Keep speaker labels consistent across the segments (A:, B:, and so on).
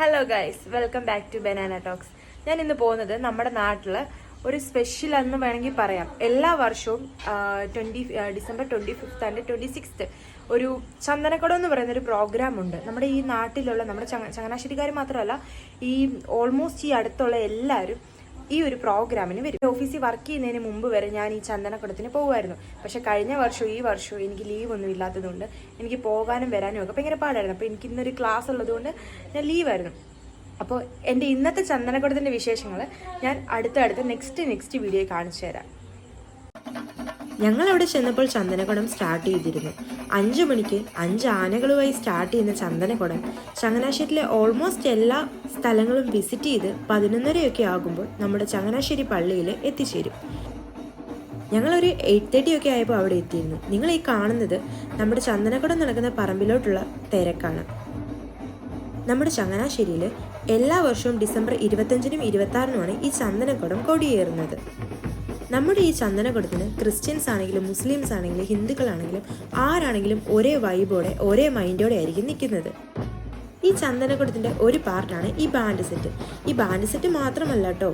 A: Hello guys, welcome back to Banana Talks. ഞാൻ ഇന്ന് പോകുന്നത് നമ്മുടെ നാട്ടിൽ ഒരു സ്പെഷ്യൽ എന്ന് വേണമെങ്കിൽ പറയാം. എല്ലാ വർഷവും ഡിസംബർ 25 ആൻഡ് 26 ഒരു ചന്ദനക്കുടം എന്ന് പറയുന്ന ഒരു പ്രോഗ്രാം ഉണ്ട്. നമ്മുടെ ഈ നാട്ടിലുള്ള നമ്മുടെ ചങ്ങനാശ്ശേരിക്കാർ മാത്രമല്ല, ഈ ഓൾമോസ്റ്റ് ഈ അടുത്തുള്ള എല്ലാവരും ഈ ഒരു പ്രോഗ്രാമിന് വരും. ഓഫീസിൽ വർക്ക് ചെയ്യുന്നതിന് മുമ്പ് വരെ ഞാൻ ഈ ചന്ദനക്കുടത്തിന് പോകുമായിരുന്നു. പക്ഷെ കഴിഞ്ഞ വർഷവും ഈ വർഷവും എനിക്ക് ലീവ് ഒന്നും ഇല്ലാത്തതുകൊണ്ട് എനിക്ക് പോകാനും വരാനും ഒക്കെ ഭയങ്കര പാടായിരുന്നു. അപ്പോൾ എനിക്ക് ഇന്നൊരു ക്ലാസ് ഉള്ളതുകൊണ്ട് ഞാൻ ലീവായിരുന്നു. അപ്പോൾ എൻ്റെ ഇന്നത്തെ ചന്ദനക്കുടത്തിൻ്റെ വിശേഷങ്ങൾ ഞാൻ അടുത്ത നെക്സ്റ്റ് വീഡിയോ കാണിച്ചു തരാം. ഞങ്ങളവിടെ ചെന്നപ്പോൾ ചന്ദനക്കുടം സ്റ്റാർട്ട് ചെയ്തിരുന്നു. 5 മണിക്ക് 5 ആനകളുമായി സ്റ്റാർട്ട് ചെയ്യുന്ന ചന്ദനക്കുടം ചങ്ങനാശ്ശേരിയിലെ ഓൾമോസ്റ്റ് എല്ലാ സ്ഥലങ്ങളും വിസിറ്റ് ചെയ്ത് 11:30 ആകുമ്പോൾ നമ്മുടെ ചങ്ങനാശ്ശേരി പള്ളിയിൽ എത്തിച്ചേരും. ഞങ്ങളൊരു 8:30 ആയപ്പോൾ അവിടെ എത്തിയിരുന്നു. നിങ്ങൾ ഈ കാണുന്നത് നമ്മുടെ ചന്ദനക്കുടം നടക്കുന്ന പറമ്പിലോട്ടുള്ള തിരക്കാണ്. നമ്മുടെ ചങ്ങനാശ്ശേരിയിൽ എല്ലാ വർഷവും ഡിസംബർ 25-നും 26-നുമാണ് ഈ ചന്ദനക്കുടം കൊടിയേറുന്നത്. നമ്മുടെ ഈ ചന്ദനക്കുടത്തിന് ക്രിസ്ത്യൻസ് ആണെങ്കിലും മുസ്ലിംസ് ആണെങ്കിലും ഹിന്ദുക്കളാണെങ്കിലും ആരാണെങ്കിലും ഒരേ വൈബോടെ ഒരേ മൈൻഡോടെ ആയിരിക്കും നിൽക്കുന്നത്. ഈ ചന്ദനക്കുടത്തിൻ്റെ ഒരു പാർട്ടാണ് ഈ ബാൻഡ് സെറ്റ്. ഈ ബാൻഡ് സെറ്റ് മാത്രമല്ല കേട്ടോ,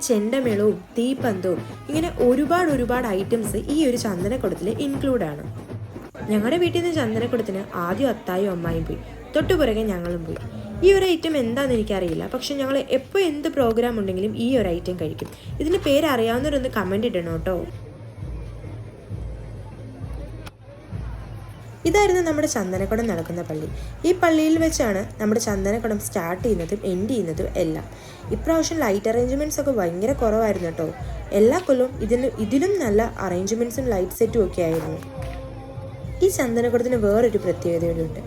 A: ചെണ്ടമേളവും തീപ്പന്തവും ഇങ്ങനെ ഒരുപാട് ഐറ്റംസ് ഈ ഒരു ചന്ദനക്കുടത്തിൽ ഇൻക്ലൂഡാണ്. ഞങ്ങളുടെ വീട്ടിൽ നിന്ന് ചന്ദനക്കുടത്തിന് ആദ്യം അത്തായും അമ്മായും പോയി, തൊട്ടുപുറകെ ഞങ്ങളും പോയി. ഈ ഒരു ഐറ്റം എന്താണെന്ന് എനിക്കറിയില്ല, പക്ഷെ ഞങ്ങൾ എപ്പോൾ എന്ത് പ്രോഗ്രാം ഉണ്ടെങ്കിലും ഈ ഒരു ഐറ്റം കഴിക്കും. ഇതിൻ്റെ പേര് അറിയാവുന്നവരൊന്ന് കമൻറ്റ് ഇടണം കേട്ടോ. ഇതായിരുന്നു നമ്മുടെ ചന്ദനക്കുടം നടക്കുന്ന പള്ളി. ഈ പള്ളിയിൽ വെച്ചാണ് നമ്മുടെ ചന്ദനക്കുടം സ്റ്റാർട്ട് ചെയ്യുന്നതും എൻഡ് ചെയ്യുന്നതും എല്ലാം. ഇപ്രാവശ്യം ലൈറ്റ് അറേഞ്ച്മെൻറ്റ്സ് ഒക്കെ ഭയങ്കര കുറവായിരുന്നു കേട്ടോ. എല്ലാ കൊല്ലവും ഇതിലും നല്ല അറേഞ്ച്മെൻറ്റ്സും ലൈറ്റ് സെറ്റും ഒക്കെ ആയിരുന്നു. ഈ ചന്ദനക്കുടത്തിന് വേറൊരു പ്രത്യേകതയുണ്ട്.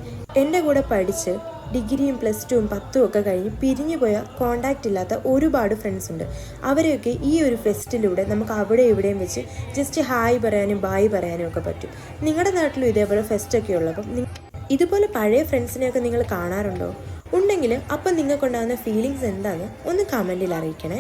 A: എൻ്റെ കൂടെ പഠിച്ച് ഡിഗ്രിയും +2ഉം 10ഉം ഒക്കെ കഴിഞ്ഞ് പിരിഞ്ഞു പോയ കോണ്ടാക്റ്റ് ഇല്ലാത്ത ഒരുപാട് ഫ്രണ്ട്സ് ഉണ്ട്. അവരെയൊക്കെ ഈ ഒരു ഫെസ്റ്റിലൂടെ നമുക്ക് അവിടെ ഇവിടെയും വെച്ച് ജസ്റ്റ് ഹായ് പറയാനും ബായ് പറയാനും ഒക്കെ പറ്റും. നിങ്ങളുടെ നാട്ടിലും ഇതേപോലെ ഫെസ്റ്റൊക്കെ ഉള്ളപ്പം ഇതുപോലെ പഴയ ഫ്രണ്ട്സിനെയൊക്കെ നിങ്ങൾ കാണാറുണ്ടോ? ഉണ്ടെങ്കിൽ അപ്പം നിങ്ങൾക്കുണ്ടാകുന്ന ഫീലിങ്സ് എന്താണെന്ന് ഒന്ന് കമൻറ്റിൽ അറിയിക്കണേ.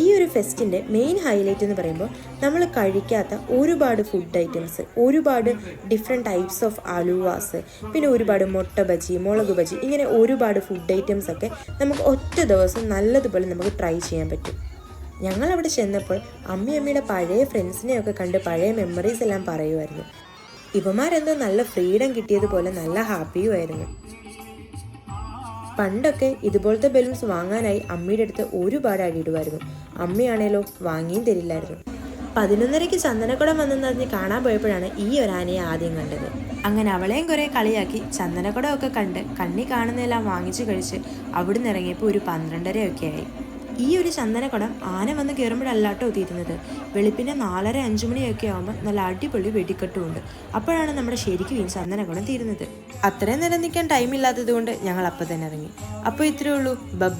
A: ഈ ഒരു ഫെസ്റ്റിൻ്റെ മെയിൻ ഹൈലൈറ്റ് എന്ന് പറയുമ്പോൾ നമ്മൾ കഴിക്കാത്ത ഒരുപാട് ഫുഡ് ഐറ്റംസ്, ഒരുപാട് ഡിഫറെൻറ്റ് ടൈപ്സ് ഓഫ് അലുവാസ്, പിന്നെ ഒരുപാട് മുട്ട ബജി, മുളക് ബജി, ഇങ്ങനെ ഒരുപാട് ഫുഡ് ഐറ്റംസ് ഒക്കെ നമുക്ക് ഒറ്റ ദിവസം നല്ലതുപോലെ നമുക്ക് ട്രൈ ചെയ്യാൻ പറ്റും. ഞങ്ങളവിടെ ചെന്നപ്പോൾ അമ്മയുടെ പഴയ ഫ്രണ്ട്സിനെയൊക്കെ കണ്ട് പഴയ മെമ്മറീസ് എല്ലാം പറയുമായിരുന്നു. ഇവന്മാരെന്തോ നല്ല ഫ്രീഡം കിട്ടിയതുപോലെ നല്ല ഹാപ്പിയുമായിരുന്നു. പണ്ടൊക്കെ ഇതുപോലത്തെ ബലൂൺസ് വാങ്ങാനായി അമ്മയുടെ അടുത്ത് ഒരുപാട് അടിയിടുമായിരുന്നു. അമ്മയാണേലോ വാങ്ങിയും തരില്ലായിരുന്നു. 11:30 ചന്ദനക്കുടം വന്നെന്നറിഞ്ഞ് കാണാൻ പോയപ്പോഴാണ് ഈ ഒരു ആനയെ ആദ്യം കണ്ടത്. അങ്ങനെ അവളെയും കുറേ കളിയാക്കി ചന്ദനക്കുടമൊക്കെ കണ്ട് കണ്ണി കാണുന്നതെല്ലാം വാങ്ങിച്ചു കഴിച്ച് അവിടുന്ന് ഇറങ്ങിയപ്പോൾ ഒരു 12:30 ആയി. ഈ ഒരു ചന്ദനക്കുടം ആന വന്ന് കയറുമ്പോഴല്ലാട്ടോ തീരുന്നത്. വെളുപ്പിനെ 4:30-5 മണിയൊക്കെ ആകുമ്പോൾ നല്ല അടിപൊളി വെടിക്കെട്ടുമുണ്ട്. അപ്പോഴാണ് നമ്മുടെ ശരിക്കും ഈ ചന്ദനക്കുടം തീരുന്നത്. അത്രയും നേരം നിൽക്കാൻ ടൈമില്ലാത്തത് കൊണ്ട് ഞങ്ങൾ അപ്പം തന്നെ ഇറങ്ങി. അപ്പോൾ ഇത്രയേ ഉള്ളൂ.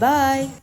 A: ബൈ.